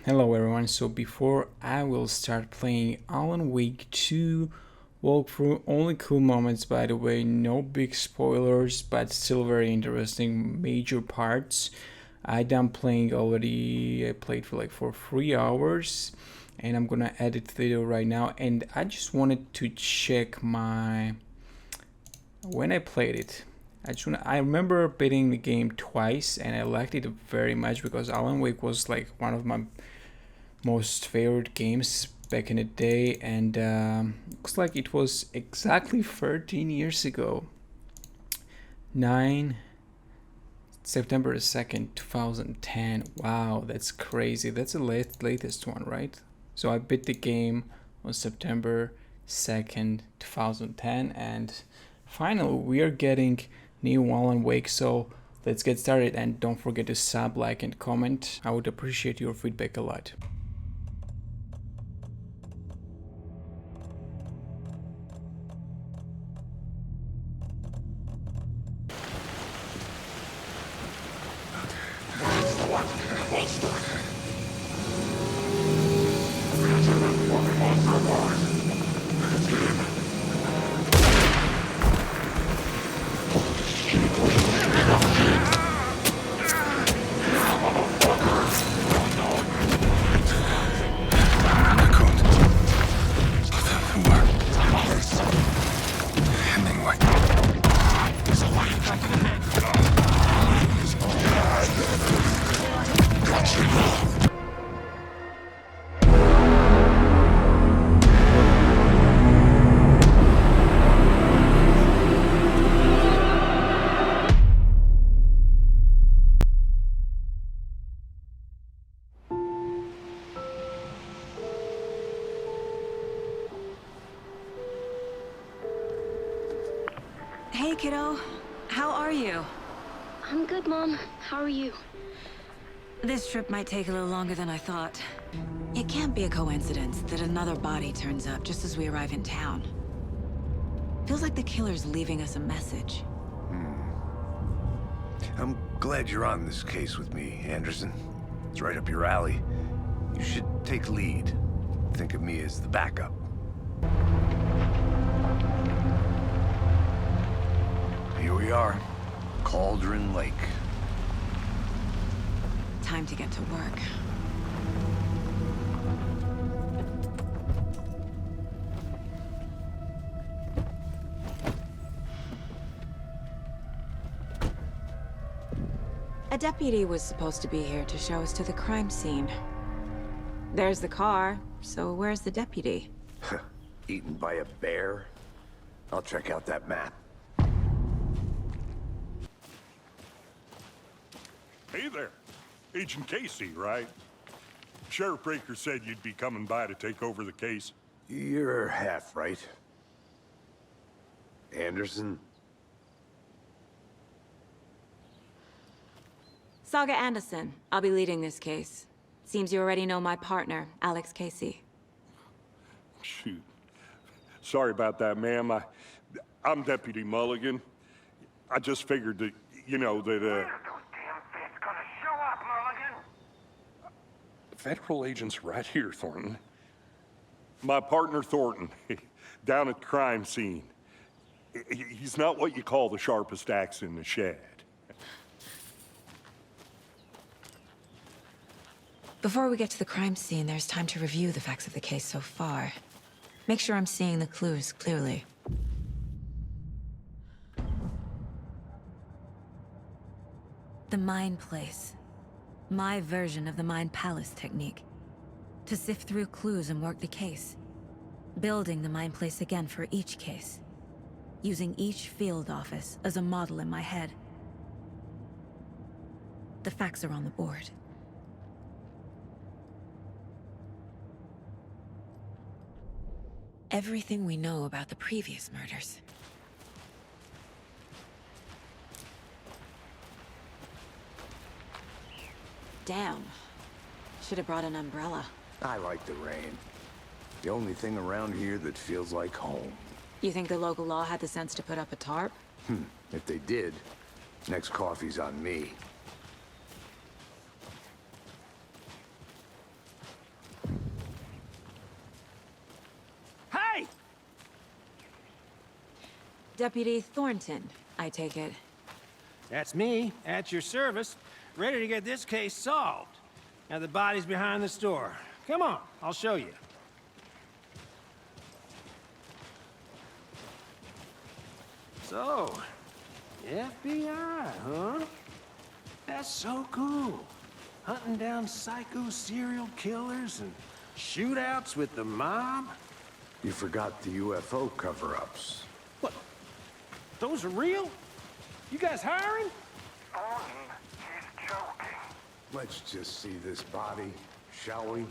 Hello everyone, so before I will start playing Alan Wake 2 walkthrough, only cool moments by the way, no big spoilers, but still very interesting major parts. I done playing already, I played for 3 hours and I'm gonna edit the video right now, and I just wanted to check when I played it. I remember beating the game twice and I liked it very much because Alan Wake was like one of my most favorite games back in the day, and looks like it was exactly 13 years ago. 9 September 2nd 2010. Wow, that's crazy. That's the latest one, right? So I beat the game on September 2nd 2010, and finally we are getting new Alan Wake. So let's get started, and don't forget to sub, like, and comment. I would appreciate your feedback a lot. Hey, kiddo. How are you? I'm good, Mom. How are you? This trip might take a little longer than I thought. It can't be a coincidence that another body turns up just as we arrive in town. Feels like the killer's leaving us a message. I'm glad you're on this case with me, Anderson. It's right up your alley. You should take lead. Think of me as the backup. Here we are, Cauldron Lake. Time to get to work. A deputy was supposed to be here to show us to the crime scene. There's the car, so where's the deputy? Eaten by a bear? I'll check out that map. Hey there. Agent Casey, right? Sheriff Breaker said you'd be coming by to take over the case. You're half right. Anderson? Saga Anderson. I'll be leading this case. Seems you already know my partner, Alex Casey. Shoot. Sorry about that, ma'am. I'm Deputy Mulligan. I just figured that, Federal agent's right here, Thornton. My partner, Thornton, down at the crime scene. He's not what you call the sharpest axe in the shed. Before we get to the crime scene, there's time to review the facts of the case so far. Make sure I'm seeing the clues clearly. The Mind Place. My version of the Mind Palace technique. To sift through clues and work the case. Building the Mind Place again for each case. Using each field office as a model in my head. The facts are on the board. Everything we know about the previous murders. Damn. Should have brought an umbrella. I like the rain. The only thing around here that feels like home. You think the local law had the sense to put up a tarp? If they did, next coffee's on me. Deputy Thornton, I take it. That's me, at your service, ready to get this case solved. Now the body's behind the store. Come on, I'll show you. So, FBI, huh? That's so cool. Hunting down psycho serial killers and shootouts with the mob. You forgot the UFO cover-ups. What? Those are real? You guys hiring? He's joking. Let's just see this body, shall we?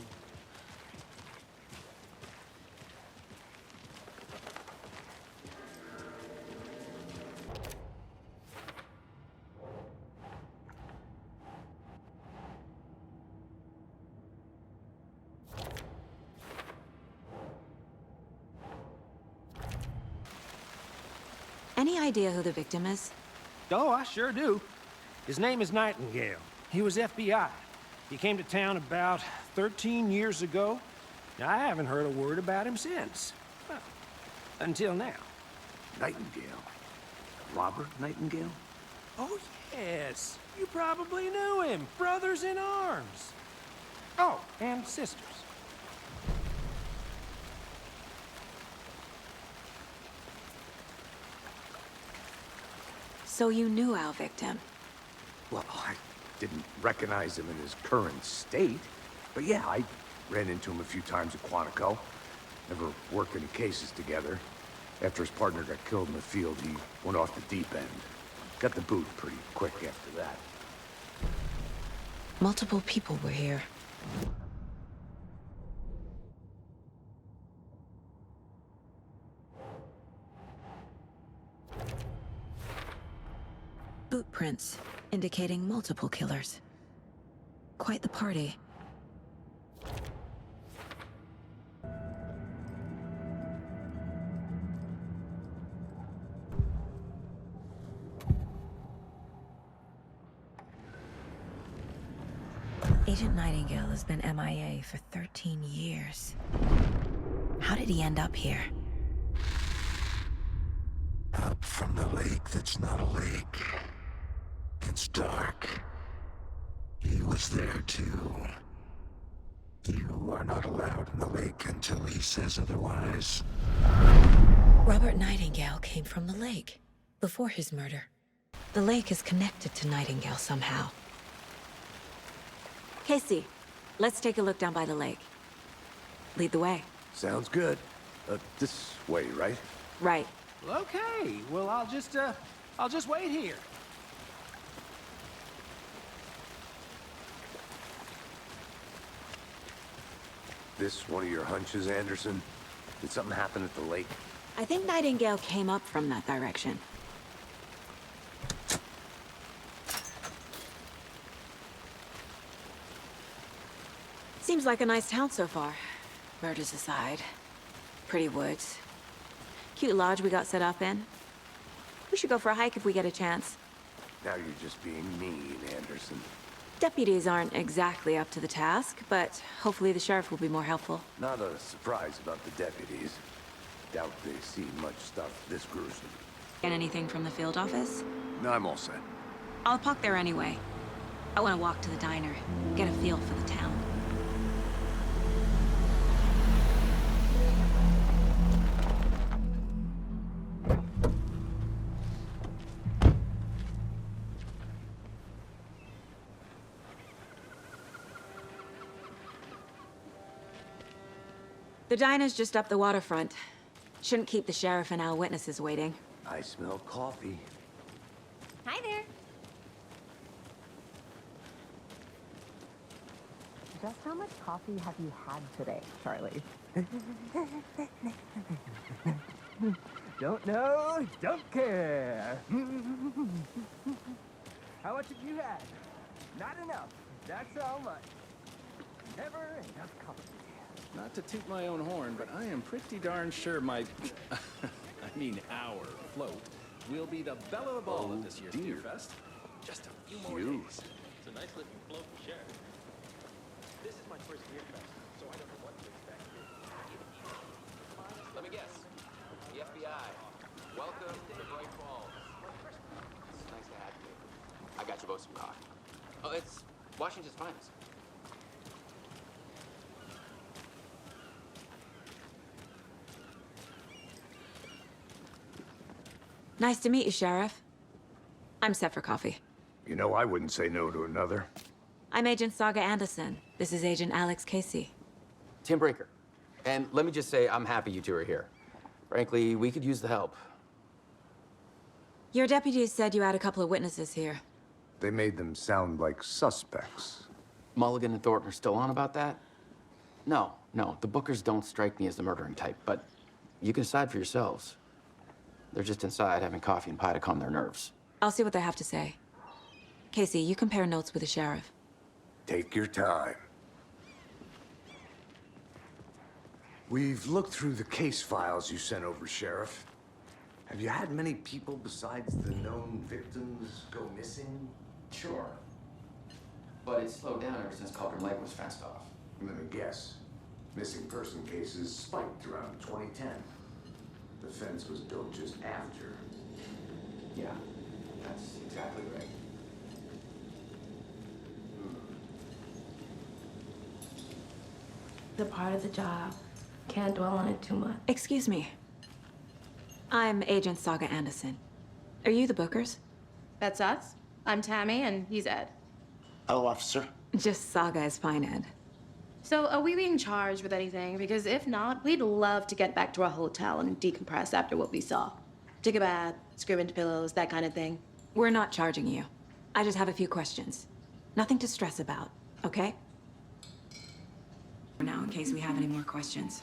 Any idea who the victim is? Oh, I sure do. His name is Nightingale. He was FBI. He came to town about 13 years ago. Now, I haven't heard a word about him since. Well, until now. Nightingale. Robert Nightingale? Oh, yes. You probably knew him. Brothers in arms. Oh, and sisters. So you knew our victim? Well, I didn't recognize him in his current state. But yeah, I ran into him a few times at Quantico. Never worked any cases together. After his partner got killed in the field, he went off the deep end. Got the boot pretty quick after that. Multiple people were here. Boot prints, indicating multiple killers. Quite the party. Agent Nightingale has been MIA for 13 years. How did he end up here? Up from the lake that's not a lake. It's dark. He was there too. You are not allowed in the lake until he says otherwise. Robert Nightingale came from the lake, before his murder. The lake is connected to Nightingale somehow. Casey, let's take a look down by the lake. Lead the way. Sounds good. This way, right? Right. Well, okay. Well, I'll just wait here. This one of your hunches, Anderson? Did something happen at the lake? I think Nightingale came up from that direction. Seems like a nice town so far. Murders aside. Pretty woods. Cute lodge we got set up in. We should go for a hike if we get a chance. Now you're just being mean, Anderson. Deputies aren't exactly up to the task, but hopefully the sheriff will be more helpful. Not a surprise about the deputies. Doubt they've seen much stuff this gruesome. Get anything from the field office? No, I'm all set. I'll park there anyway. I want to walk to the diner, get a feel for the town. The diner's just up the waterfront. Shouldn't keep the sheriff and our witnesses waiting. I smell coffee. Hi there. Just how much coffee have you had today, Charlie? Don't know, don't care. How much have you had? Not enough. That's how much. Never enough coffee. Not to toot my own horn, but I am pretty darn sure my, I mean our float will be the belle of the ball at this year's Beer Fest. Just a few more days. It's a nice looking float to share. This is my first Beer Fest, so I don't know what to expect here. Let me guess. The FBI. Welcome to the Washington's finest. Nice to meet you, Sheriff. I'm set for coffee. You know, I wouldn't say no to another. I'm Agent Saga Anderson. This is Agent Alex Casey. Tim Breaker. And let me just say, I'm happy you two are here. Frankly, we could use the help. Your deputies said you had a couple of witnesses here. They made them sound like suspects. Mulligan and Thornton are still on about that? No, the Bookers don't strike me as the murdering type, but you can decide for yourselves. They're just inside having coffee and pie to calm their nerves. I'll see what they have to say. Casey, you compare notes with the sheriff. Take your time. We've looked through the case files you sent over, Sheriff. Have you had many people besides the known victims go missing? Sure. But it's slowed down ever since Cauldron Lake was fenced off. Let me guess. Missing person cases spiked around 2010. The fence was built just after. Yeah, that's exactly right. The part of the job. Can't dwell on it too much. Excuse me. I'm Agent Saga Anderson. Are you the Bookers? That's us. I'm Tammy, and he's Ed. Hello, officer. Just Saga is fine, Ed. So, are we being charged with anything? Because if not, we'd love to get back to our hotel and decompress after what we saw. Take a bath, scream into pillows, that kind of thing. We're not charging you. I just have a few questions. Nothing to stress about, okay? For now, in case we have any more questions.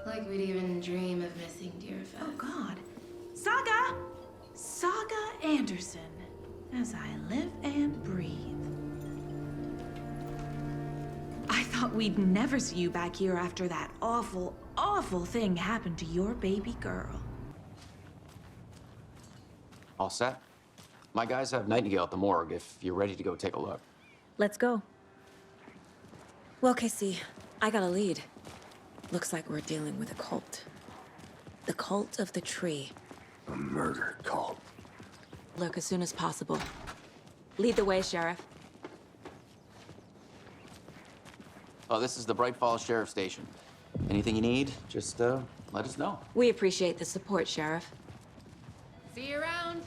Like we'd even dream of missing Deerfest. Oh, God. Saga! Saga Anderson. As I live and breathe. I thought we'd never see you back here after that awful, awful thing happened to your baby girl. All set? My guys have Nightingale at the morgue if you're ready to go take a look. Let's go. Well, Casey, I got a lead. Looks like we're dealing with a cult. The cult of the tree. A murder cult. Look as soon as possible. Lead the way, Sheriff. Oh, this is the Bright Falls Sheriff Station. Anything you need, just let us know. We appreciate the support, Sheriff. See you around.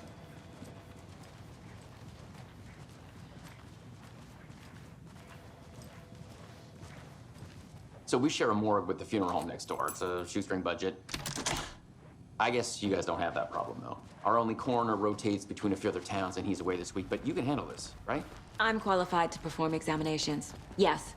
So we share a morgue with the funeral home next door. It's a shoestring budget. I guess you guys don't have that problem, though. Our only coroner rotates between a few other towns, and he's away this week, but you can handle this, right? I'm qualified to perform examinations. Yes.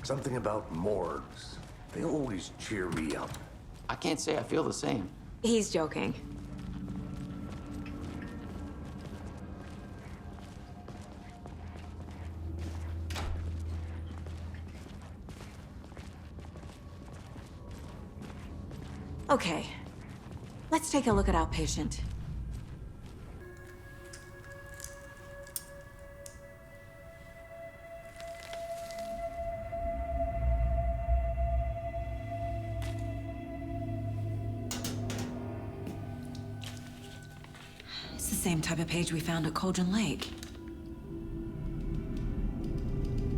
Something about morgues. They always cheer me up. I can't say I feel the same. He's joking. Okay, let's take a look at our patient. It's the same type of page we found at Cauldron Lake.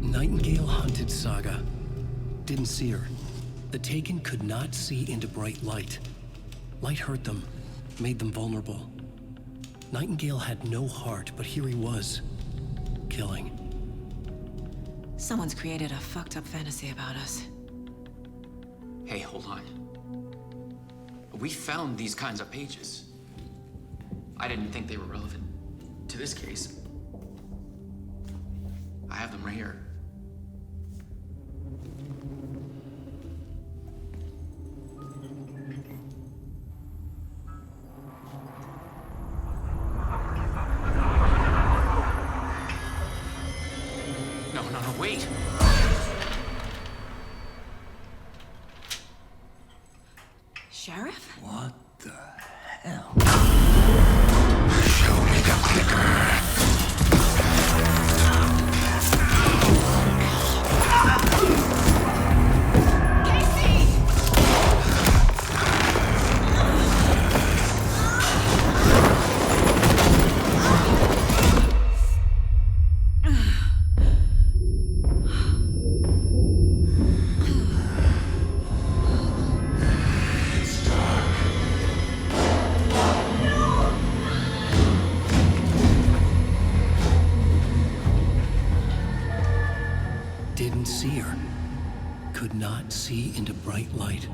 Nightingale hunted Saga. Didn't see her. The Taken could not see into bright light. Light hurt them, made them vulnerable. Nightingale had no heart, but here he was, killing. Someone's created a fucked up fantasy about us. Hey, hold on. We found these kinds of pages. I didn't think they were relevant to this case. I have them right here. No, wait. Sheriff? What the hell? Show me the clicker. Casey! not see into bright light.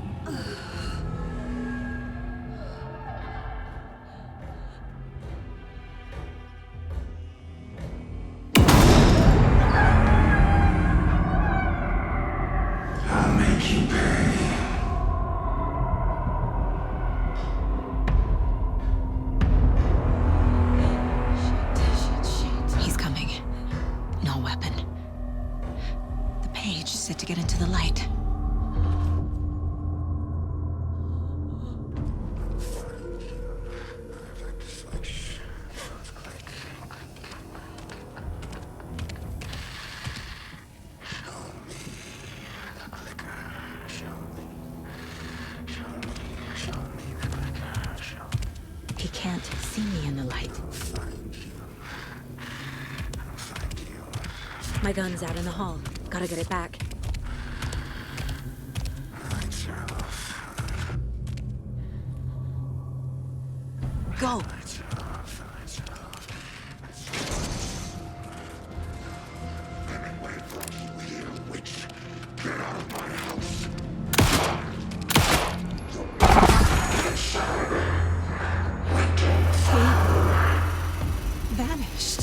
I'll make you pay. He's coming. No weapon. The page said to get into the light. He can't see me in the light. My gun's out in the hall. Gotta get it back. Go! Get out of my house. He vanished.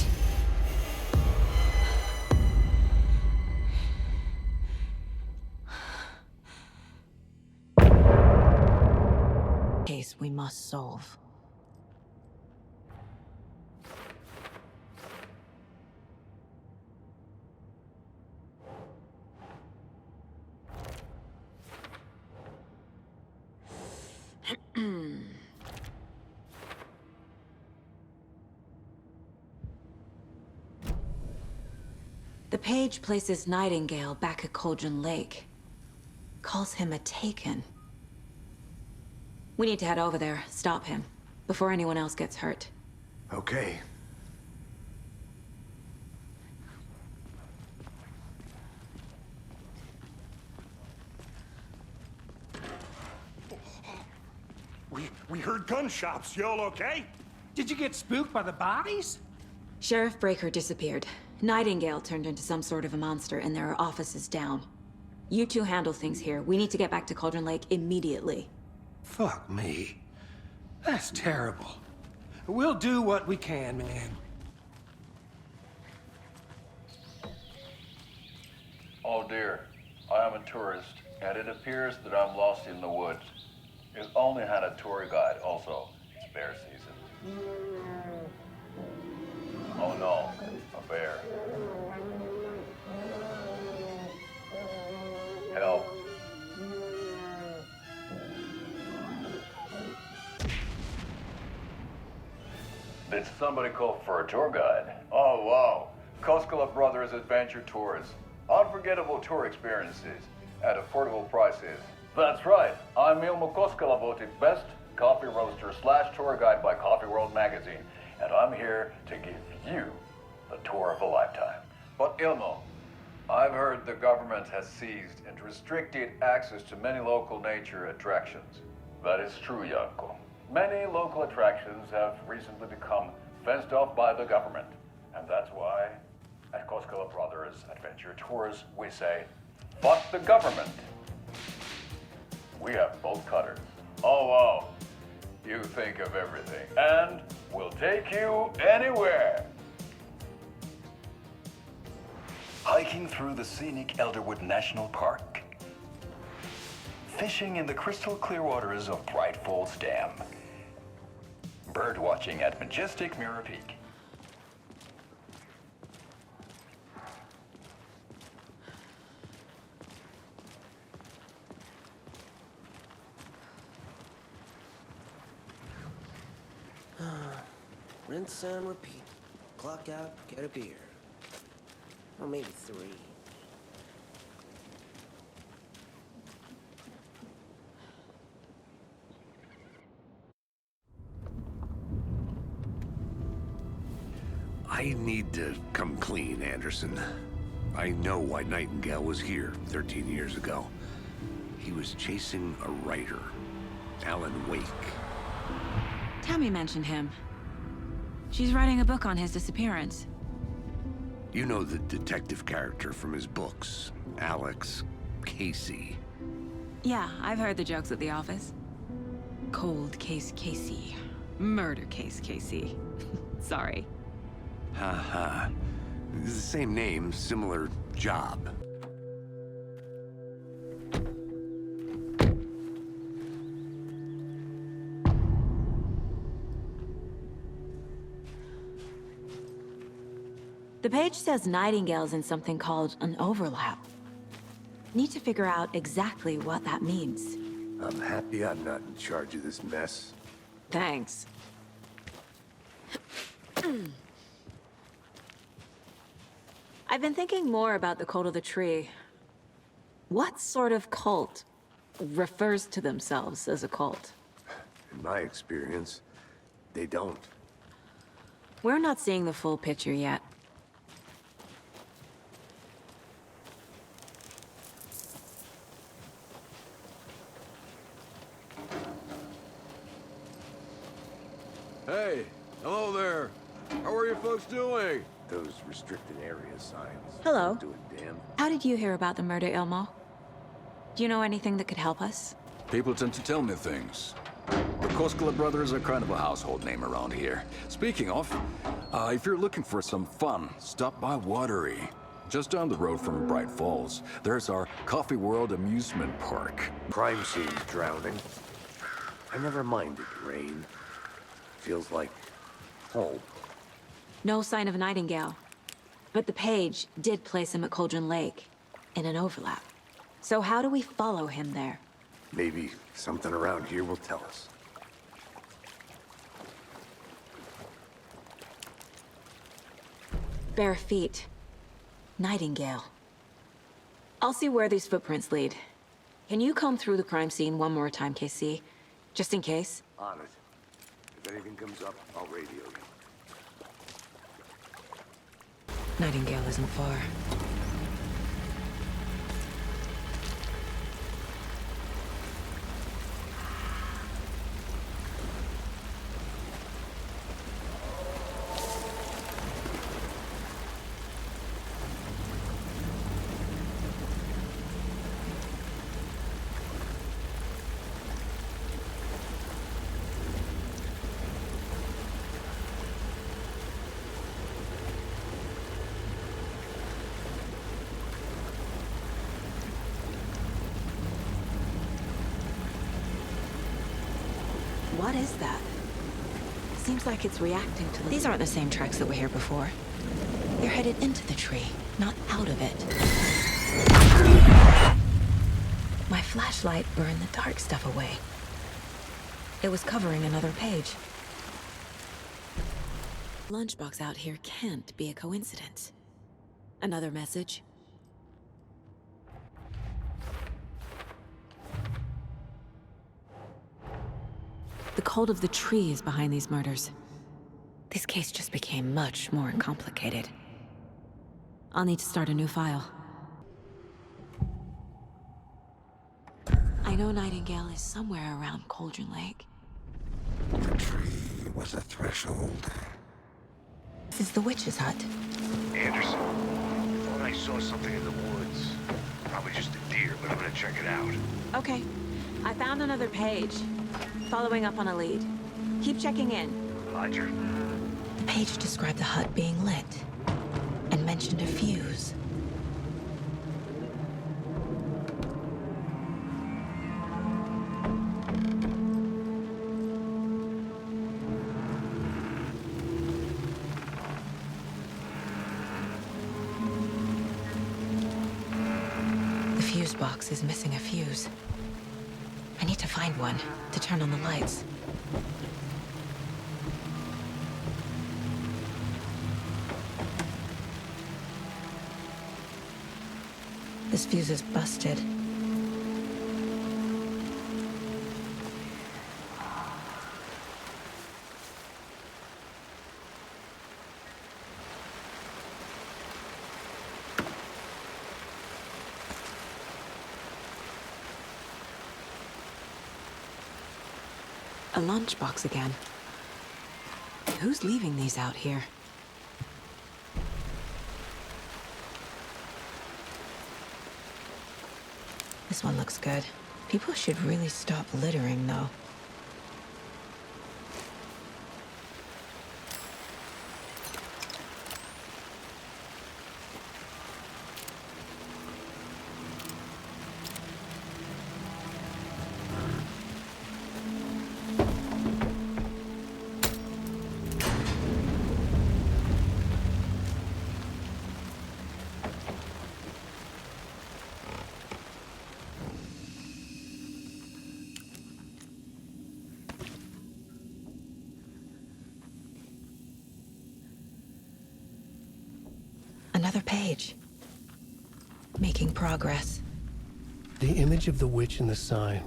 Case we must solve. The page places Nightingale back at Cauldron Lake. Calls him a Taken. We need to head over there, stop him, before anyone else gets hurt. Okay. We heard gunshots. Y'all okay? Did you get spooked by the bodies? Sheriff Breaker disappeared. Nightingale turned into some sort of a monster, and there are offices down. You two handle things here. We need to get back to Cauldron Lake immediately. Fuck me. That's terrible. We'll do what we can, man. Oh dear, I am a tourist, and it appears that I'm lost in the woods. It only had a tour guide, also. It's bear season. Oh no, a bear. Help. Did somebody call for a tour guide? Oh wow, Koskela Brothers Adventure Tours. Unforgettable tour experiences at affordable prices. That's right, I'm Ilmo Koskela, voted best coffee roaster / tour guide by Coffee World magazine, and I'm here to give you the tour of a lifetime. But Ilmo, I've heard the government has seized and restricted access to many local nature attractions. That is true, Janko. Many local attractions have recently become fenced off by the government, and that's why at Koskela Brothers Adventure Tours we say, fuck the government. We have bolt cutters. Oh wow, you think of everything, and we'll take you anywhere. Hiking through the scenic Elderwood National Park. Fishing in the crystal clear waters of Bright Falls Dam. Bird watching at majestic Mirror Peak. Rinse and repeat. Clock out, get a beer. Or maybe 3. I need to come clean, Anderson. I know why Nightingale was here 13 years ago. He was chasing a writer, Alan Wake. Tammy mentioned him. She's writing a book on his disappearance. You know the detective character from his books, Alex. Casey. Yeah, I've heard the jokes at the office. Cold case Casey. Murder case Casey. Sorry. Haha. It's the same name, similar job. The page says Nightingale's in something called an overlap. Need to figure out exactly what that means. I'm happy I'm not in charge of this mess. Thanks. I've been thinking more about the cult of the tree. What sort of cult refers to themselves as a cult? In my experience, they don't. We're not seeing the full picture yet. Hey, hello there. How are you folks doing? Those restricted area signs. Hello. Do a damn. How did you hear about the murder, Ilmo? Do you know anything that could help us? People tend to tell me things. The Koskela brothers are kind of a household name around here. Speaking of, if you're looking for some fun, stop by Watery. Just down the road from Bright Falls, there's our Coffee World amusement park. Crime scene's drowning. I never minded rain. Feels like home. No sign of Nightingale. But the page did place him at Cauldron Lake, in an overlap. So how do we follow him there? Maybe something around here will tell us. Bare feet. Nightingale. I'll see where these footprints lead. Can you comb through the crime scene one more time, KC? Just in case? On it. If anything comes up, I'll radio you. Nightingale isn't far. What is that? Seems like it's reacting to the... These aren't the same tracks that were here before. They're headed into the tree, not out of it. My flashlight burned the dark stuff away. It was covering another page. Lunchbox out here can't be a coincidence. Another message. The cult of the tree is behind these murders. This case just became much more complicated. I'll need to start a new file. I know Nightingale is somewhere around Cauldron Lake. The tree was a threshold. This is the witch's hut. Anderson, thought I saw something in the woods. Probably just a deer, but I'm gonna check it out. Okay. I found another page. Following up on a lead. Keep checking in. Roger. The page described the hut being lit and mentioned a fuse. The fuse box is missing a fuse. I need to find one to turn on the lights. This fuse is busted. A lunchbox again. Who's leaving these out here? This one looks good. People should really stop littering, though. Another page. Making progress. The image of the witch in the sign.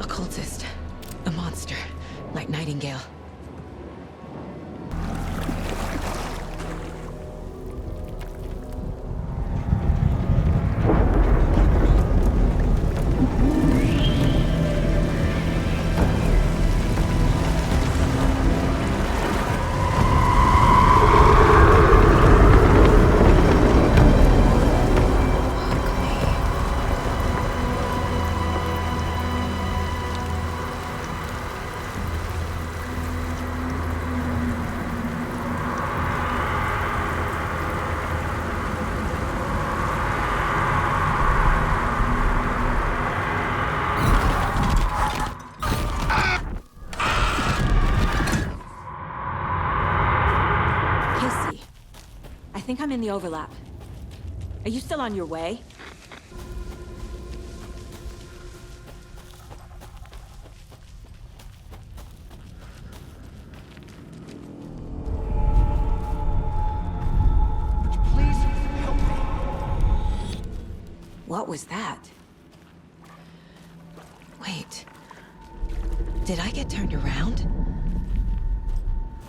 Occultist. A monster. Like Nightingale. I think I'm in the overlap. Are you still on your way? Please help me. What was that? Wait. Did I get turned around?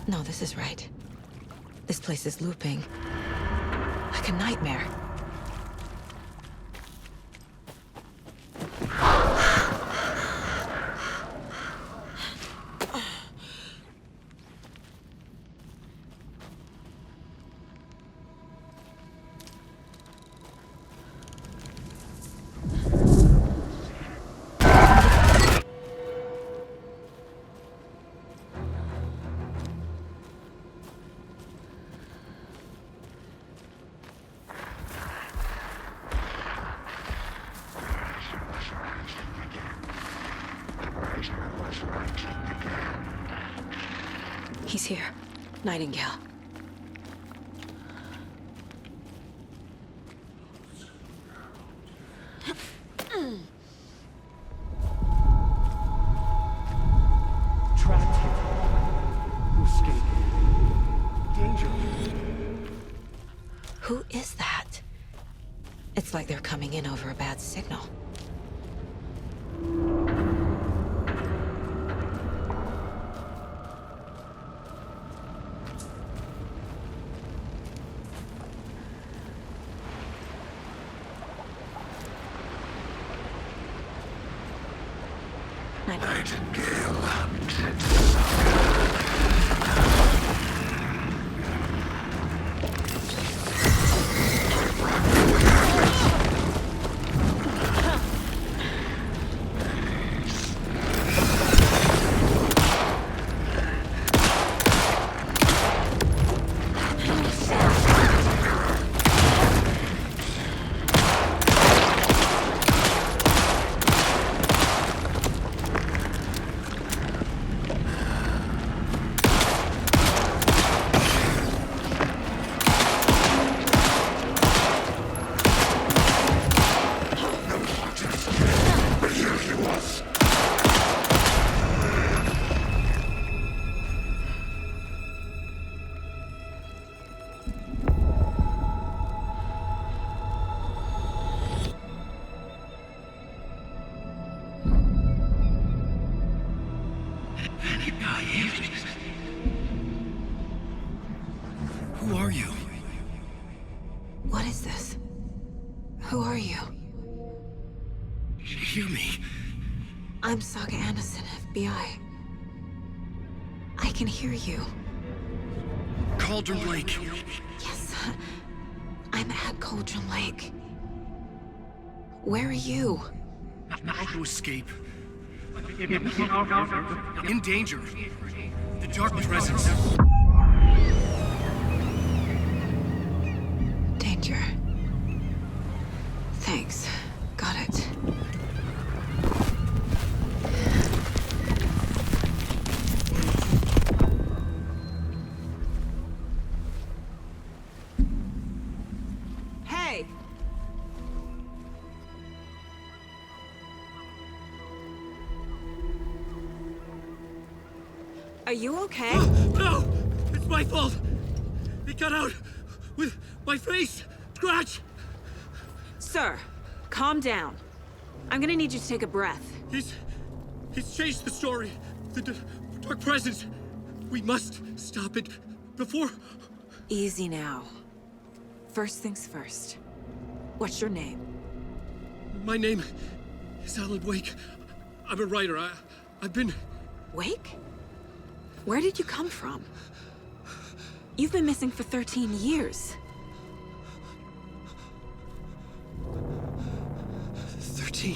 No, this is right. This place is looping. Like a nightmare. He's here. Nightingale. Trapped here. Who escaped? Danger. Who is that? It's like they're coming in over a bad signal. Nightingale hunted Saga. is this? Who are you? Hear me. I'm Saga Anderson, FBI. I can hear you. Cauldron Lake. Yes, I'm at Cauldron Lake. Where are you? How to escape. In danger. The dark presence. Danger. Thanks. Got it. Hey! Are you okay? No! It's my fault! It got out with my face! Scratch! Sir, calm down. I'm gonna need you to take a breath. He's changed the story. The dark presence. We must stop it before... Easy now. First things first. What's your name? My name is Alan Wake. I'm a writer. I've been... Wake? Where did you come from? You've been missing for 13 years. 13?